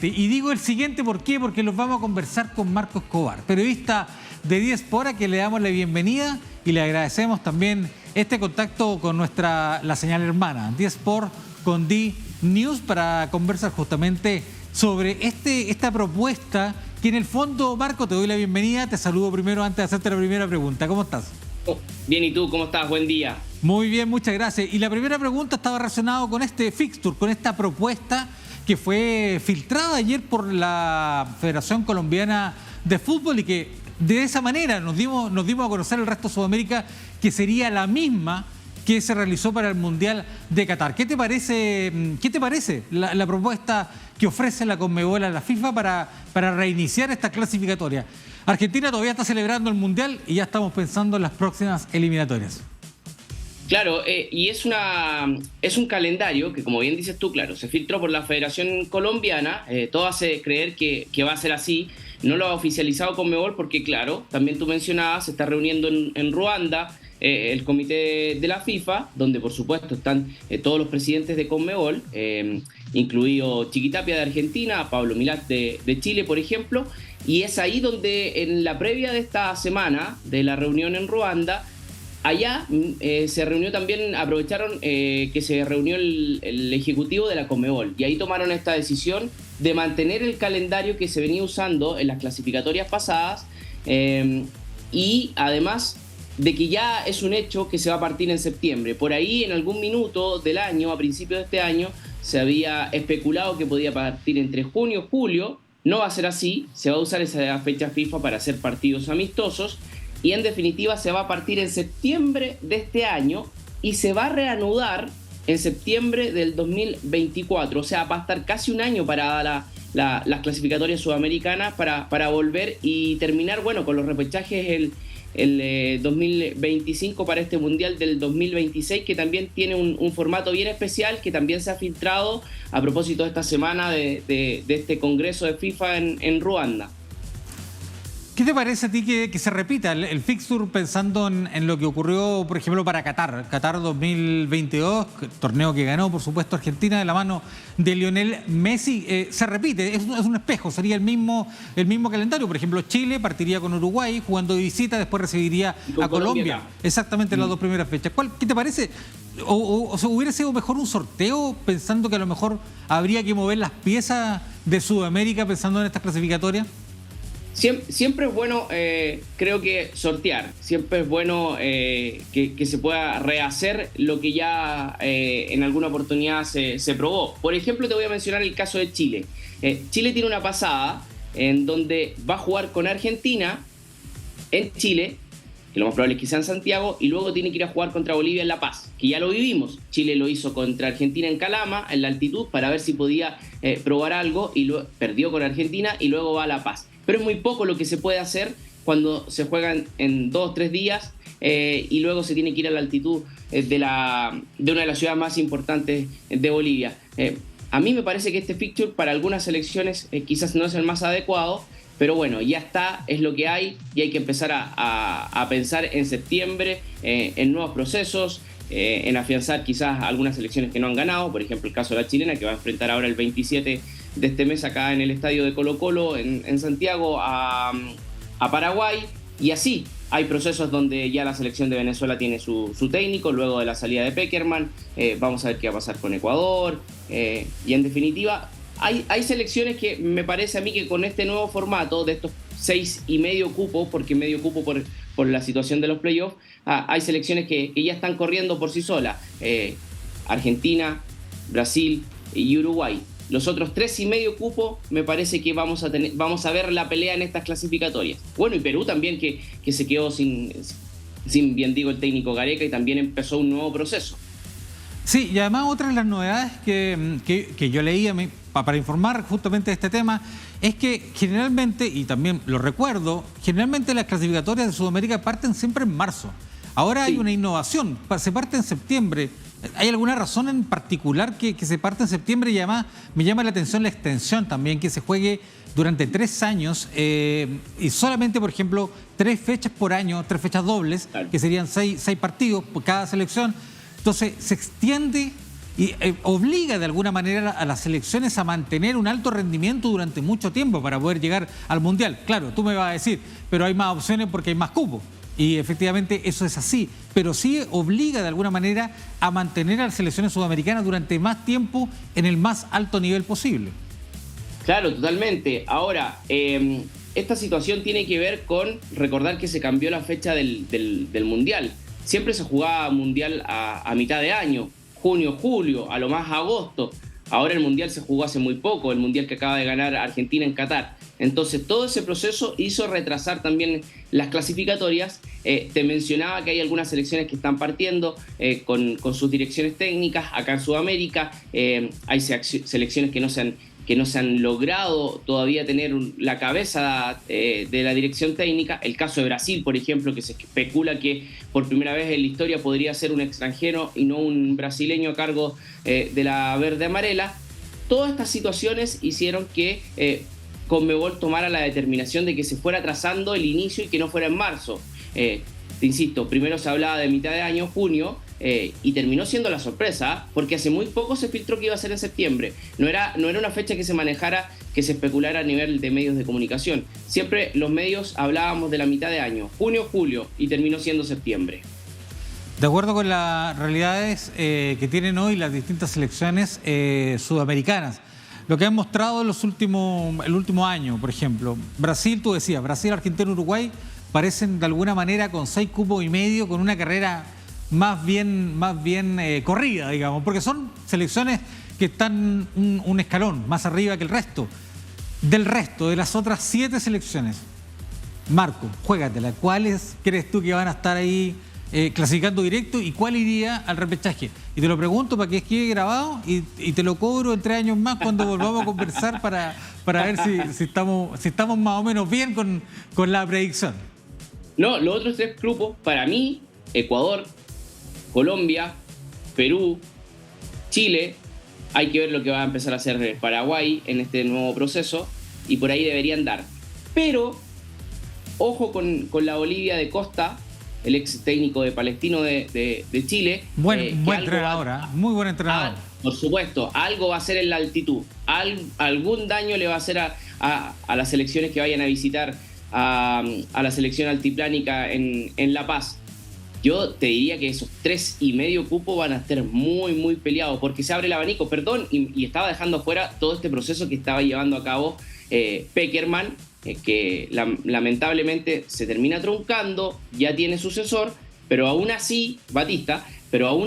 Y digo el siguiente, ¿por qué? Porque los vamos a conversar con Marco Escobar, periodista de Diesport, a quien le damos la bienvenida y le agradecemos también este contacto con la señal hermana, Diesport con D-News, para conversar justamente sobre esta propuesta que en el fondo, Marco, te doy la bienvenida, te saludo primero antes de hacerte la primera pregunta. ¿Cómo estás? Bien, ¿y tú? ¿Cómo estás? Buen día. Muy bien, muchas gracias. Y la primera pregunta estaba relacionada con este fixture, con esta propuesta que fue filtrada ayer por la Federación Colombiana de Fútbol y que de esa manera nos dimos a conocer el resto de Sudamérica, que sería la misma que se realizó para el Mundial de Qatar. ¿Qué te parece la propuesta que ofrece la Conmebol a la FIFA para reiniciar esta clasificatoria? Argentina todavía está celebrando el Mundial y ya estamos pensando en las próximas eliminatorias. Claro, y es un calendario que, como bien dices tú, claro, se filtró por la Federación Colombiana. Todo hace creer que va a ser así. No lo ha oficializado Conmebol porque, claro, también tú mencionabas, se está reuniendo en Ruanda el comité de la FIFA, donde por supuesto están todos los presidentes de Conmebol, incluido Chiquitapia de Argentina, Pablo Milad de Chile, por ejemplo. Y es ahí donde en la previa de esta semana de la reunión en Ruanda, allá se reunió también, aprovecharon que se reunió el ejecutivo de la Conmebol y ahí tomaron esta decisión de mantener el calendario que se venía usando en las clasificatorias pasadas y además de que ya es un hecho que se va a partir en septiembre. Por ahí en algún minuto del año, a principios de este año, se había especulado que podía partir entre junio y julio. No va a ser así, se va a usar esa fecha FIFA para hacer partidos amistosos. Y en definitiva se va a partir en septiembre de este año y se va a reanudar en septiembre del 2024. O sea, va a estar casi un año para las clasificatorias sudamericanas para volver y terminar, bueno, con los repechajes el 2025 para este Mundial del 2026, que también tiene un formato bien especial, que también se ha filtrado a propósito de esta semana de este Congreso de FIFA en Ruanda. ¿Qué te parece a ti que se repita el fixture pensando en lo que ocurrió, por ejemplo, para Qatar 2022, torneo que ganó, por supuesto, Argentina de la mano de Lionel Messi? Se repite, es un espejo, sería el mismo calendario. Por ejemplo, Chile partiría con Uruguay jugando de visita, después recibiría a Colombia. Exactamente las dos primeras fechas. ¿Qué te parece? ¿O hubiera sido mejor un sorteo pensando que a lo mejor habría que mover las piezas de Sudamérica pensando en estas clasificatorias? Siempre es bueno, creo que sortear, siempre es bueno que se pueda rehacer lo que ya en alguna oportunidad se probó. Por ejemplo, te voy a mencionar el caso de Chile. Chile tiene una pasada en donde va a jugar con Argentina en Chile, que lo más probable es que sea en Santiago, y luego tiene que ir a jugar contra Bolivia en La Paz, que ya lo vivimos. Chile lo hizo contra Argentina en Calama, en la altitud, para ver si podía probar algo, y perdió con Argentina y luego va a La Paz. Pero es muy poco lo que se puede hacer cuando se juegan en 2 o 3 días y luego se tiene que ir a la altitud de una de las ciudades más importantes de Bolivia. A mí me parece que este fixture para algunas selecciones quizás no es el más adecuado, pero bueno, ya está, es lo que hay y hay que empezar a pensar en septiembre, en nuevos procesos, en afianzar quizás algunas selecciones que no han ganado, por ejemplo el caso de la chilena, que va a enfrentar ahora el 27 de este mes acá en el estadio de Colo-Colo en Santiago a Paraguay, y así hay procesos donde ya la selección de Venezuela tiene su técnico luego de la salida de Peckerman. Vamos a ver qué va a pasar con Ecuador y en definitiva hay selecciones que me parece a mí que con este nuevo formato de estos 6,5 cupos, porque medio cupo por la situación de los playoffs, hay selecciones que ya están corriendo por sí solas, Argentina, Brasil y Uruguay. Los otros 3,5 cupos me parece que vamos a ver la pelea en estas clasificatorias. Bueno, y Perú también que se quedó sin, bien digo, el técnico Gareca, y también empezó un nuevo proceso. Sí, y además otra de las novedades que yo leía para informar justamente de este tema es que generalmente, y también lo recuerdo, generalmente las clasificatorias de Sudamérica parten siempre en marzo. Ahora hay una innovación, se parte en septiembre. ¿Hay alguna razón en particular que se parte en septiembre? Y además me llama la atención la extensión también, que se juegue durante 3 años y solamente, por ejemplo, 3 fechas por año, 3 fechas dobles, que serían 6 partidos por cada selección. Entonces se extiende y obliga de alguna manera a las selecciones a mantener un alto rendimiento durante mucho tiempo para poder llegar al Mundial. Claro, tú me vas a decir, pero hay más opciones porque hay más cupos. Y efectivamente eso es así, pero sí obliga de alguna manera a mantener a las selecciones sudamericanas durante más tiempo en el más alto nivel posible. Claro, totalmente. Ahora, esta situación tiene que ver con recordar que se cambió la fecha del Mundial. Siempre se jugaba Mundial a mitad de año, junio, julio, a lo más agosto. Ahora el Mundial se jugó hace muy poco, el Mundial que acaba de ganar Argentina en Qatar. Entonces todo ese proceso hizo retrasar también las clasificatorias. Te mencionaba que hay algunas selecciones que están partiendo con sus direcciones técnicas. Acá en Sudamérica hay selecciones que no se han logrado todavía tener la cabeza de la dirección técnica. El caso de Brasil, por ejemplo, que se especula que por primera vez en la historia podría ser un extranjero y no un brasileño a cargo de la verde amarela. Todas estas situaciones hicieron que Conmebol tomara la determinación de que se fuera trazando el inicio y que no fuera en marzo. Te insisto, primero se hablaba de mitad de año, junio, y terminó siendo la sorpresa, porque hace muy poco se filtró que iba a ser en septiembre. No era una fecha que se manejara, que se especulara a nivel de medios de comunicación. Siempre los medios hablábamos de la mitad de año, junio, julio, y terminó siendo septiembre. De acuerdo con las realidades que tienen hoy las distintas selecciones sudamericanas, lo que han mostrado el último año, por ejemplo, Brasil, tú decías, Brasil, Argentina, Uruguay, parecen de alguna manera con 6 cupos y medio, con una carrera más bien corrida, digamos, porque son selecciones que están un escalón más arriba que el resto. Del resto, de las otras 7 selecciones, Marco, juégatela, ¿cuáles crees tú que van a estar ahí clasificando directo y cuál iría al repechaje? Y te lo pregunto para que quede grabado y te lo cobro en 3 años más cuando volvamos a conversar para ver si estamos más o menos bien con la predicción. No, los otros 3 grupos, para mí, Ecuador, Colombia, Perú, Chile, hay que ver lo que va a empezar a hacer Paraguay en este nuevo proceso y por ahí deberían dar. Pero, ojo con la Bolivia de Costa, el ex técnico de Palestino de Chile. Buen entrenador, muy buen entrenador. Por supuesto, algo va a hacer en la altitud, algún daño le va a hacer a las selecciones que vayan a visitar a la selección altiplánica en La Paz. Yo te diría que esos 3,5 cupos van a estar muy, muy peleados, porque se abre el abanico, y estaba dejando fuera todo este proceso que estaba llevando a cabo Pekerman, que lamentablemente se termina truncando, ya tiene sucesor, pero aún así, Batista, creo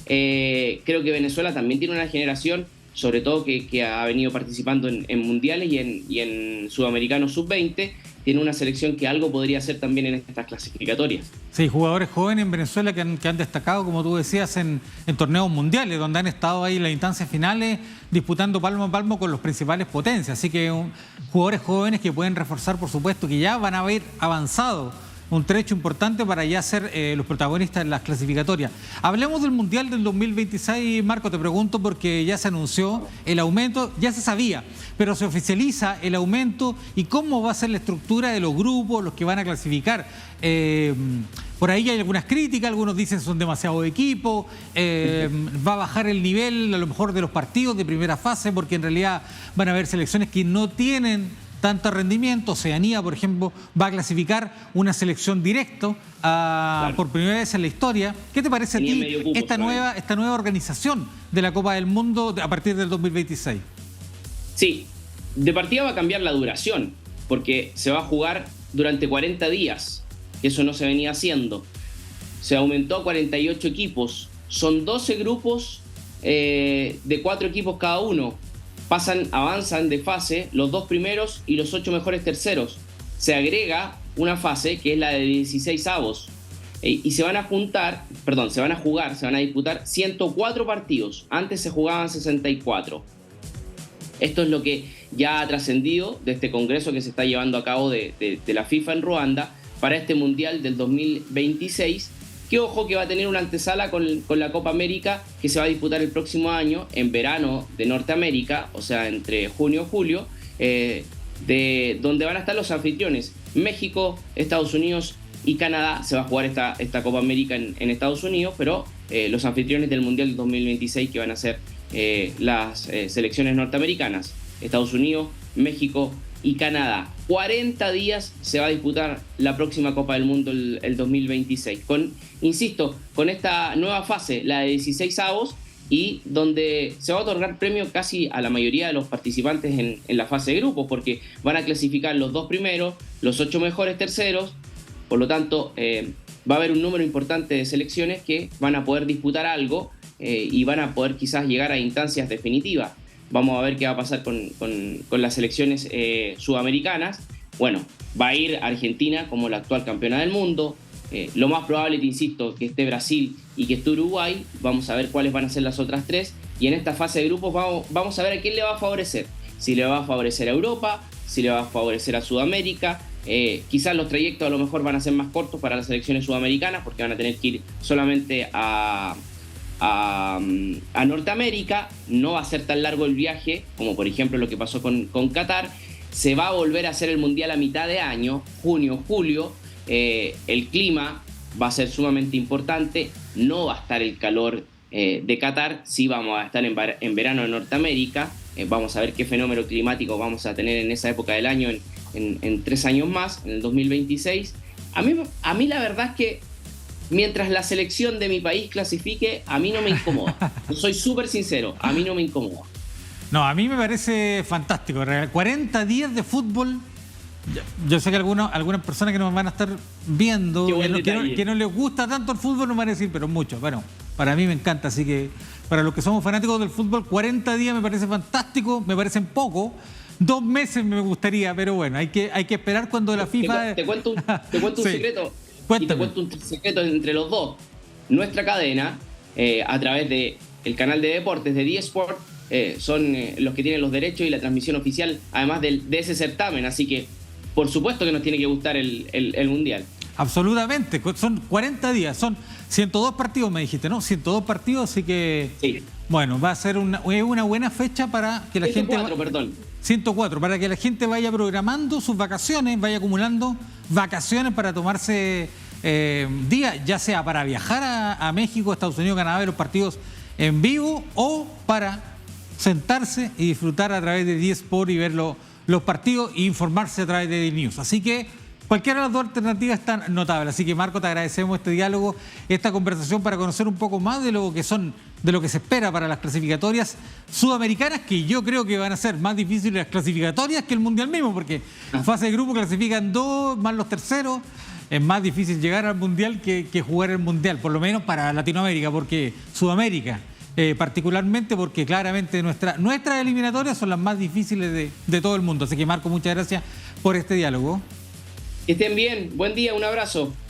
que Venezuela también tiene una generación, sobre todo que ha venido participando en mundiales y en Sudamericanos Sub-20, tiene una selección que algo podría hacer también en estas clasificatorias. Sí, jugadores jóvenes en Venezuela que han destacado, como tú decías, en torneos mundiales, donde han estado ahí en las instancias finales disputando palmo a palmo con los principales potencias. Así que jugadores jóvenes que pueden reforzar, por supuesto, que ya van a haber avanzado un trecho importante para ya ser los protagonistas en las clasificatorias. Hablemos del Mundial del 2026, Marco, te pregunto porque ya se anunció el aumento, ya se sabía, pero se oficializa el aumento y cómo va a ser la estructura de los grupos, los que van a clasificar. Por ahí hay algunas críticas, algunos dicen son demasiados equipos, va a bajar el nivel a lo mejor de los partidos de primera fase, porque en realidad van a haber selecciones que no tienen tanto rendimiento. Oceanía, por ejemplo, va a clasificar una selección directo claro, por primera vez en la historia. ¿Qué te parece a ti esta nueva organización de la Copa del Mundo a partir del 2026? Sí, de partida va a cambiar la duración, porque se va a jugar durante 40 días, que eso no se venía haciendo. Se aumentó a 48 equipos, son 12 grupos de 4 equipos cada uno. Avanzan de fase los 2 primeros y los 8 mejores terceros. Se agrega una fase que es la de 16avos. Y se van a disputar 104 partidos. Antes se jugaban 64. Esto es lo que ya ha trascendido de este congreso que se está llevando a cabo de la FIFA en Ruanda para este Mundial del 2026. Que ojo que va a tener una antesala con la Copa América que se va a disputar el próximo año en verano de Norteamérica, o sea, entre junio y julio, donde van a estar los anfitriones. México, Estados Unidos y Canadá. Se va a jugar esta Copa América en Estados Unidos, pero los anfitriones del Mundial 2026, que van a ser las selecciones norteamericanas, Estados Unidos, México y Canadá. 40 días se va a disputar la próxima Copa del Mundo el 2026. Insisto, con esta nueva fase, la de 16avos, y donde se va a otorgar premio casi a la mayoría de los participantes en la fase de grupos, porque van a clasificar los 2 primeros, los 8 mejores terceros. Por lo tanto, va a haber un número importante de selecciones que van a poder disputar algo y van a poder quizás llegar a instancias definitivas. Vamos a ver qué va a pasar con las selecciones sudamericanas. Bueno, va a ir Argentina como la actual campeona del mundo. Lo más probable, te insisto, que esté Brasil y que esté Uruguay. Vamos a ver cuáles van a ser las otras 3. Y en esta fase de grupos vamos a ver a quién le va a favorecer. Si le va a favorecer a Europa, si le va a favorecer a Sudamérica. Quizás los trayectos a lo mejor van a ser más cortos para las selecciones sudamericanas, porque van a tener que ir solamente a Norteamérica. No va a ser tan largo el viaje como por ejemplo lo que pasó con Qatar. Se va a volver a hacer el Mundial a mitad de año, junio, julio. El clima va a ser sumamente importante. No va a estar el calor de Qatar. Sí vamos a estar en verano en Norteamérica. Vamos a ver qué fenómeno climático vamos a tener en esa época del año en 3 años más, en el 2026. A mí la verdad es que mientras la selección de mi país clasifique, a mí no me incomoda. Soy súper sincero, a mí no me incomoda. No, a mí me parece fantástico. 40 días de fútbol. Yo sé que algunas personas que nos van a estar viendo, que no les gusta tanto el fútbol, no van a decir, pero mucho. Bueno, para mí me encanta, así que para los que somos fanáticos del fútbol, 40 días me parece fantástico, me parecen poco. 2 meses me gustaría, pero bueno, hay que esperar cuando la FIFA... Te cuento un Sí. secreto. Cuéntame. Y te cuento un secreto entre los dos. Nuestra cadena, a través del canal de deportes de D-Sport, son los que tienen los derechos y la transmisión oficial, además de ese certamen. Así que, por supuesto que nos tiene que gustar el Mundial. Absolutamente, son 40 días, son 102 partidos, me dijiste, ¿no? 102 partidos, así que... Sí. Bueno, va a ser una buena fecha para que la 104, gente... perdón. 104, para que la gente vaya programando sus vacaciones, vaya acumulando vacaciones para tomarse días, ya sea para viajar a México, Estados Unidos, Canadá, ver los partidos en vivo, o para sentarse y disfrutar a través de D-Sport y ver los partidos e informarse a través de D-News. Así que cualquiera de las dos alternativas está notable. Así que, Marco, te agradecemos este diálogo, esta conversación para conocer un poco más de lo que se espera para las clasificatorias sudamericanas, que yo creo que van a ser más difíciles las clasificatorias que el Mundial mismo, porque en fase de grupo clasifican 2 más los terceros. Es más difícil llegar al Mundial que jugar el Mundial, por lo menos para Latinoamérica, porque Sudamérica, particularmente, porque claramente nuestras eliminatorias son las más difíciles de todo el mundo. Así que, Marco, muchas gracias por este diálogo. Que estén bien, buen día, un abrazo.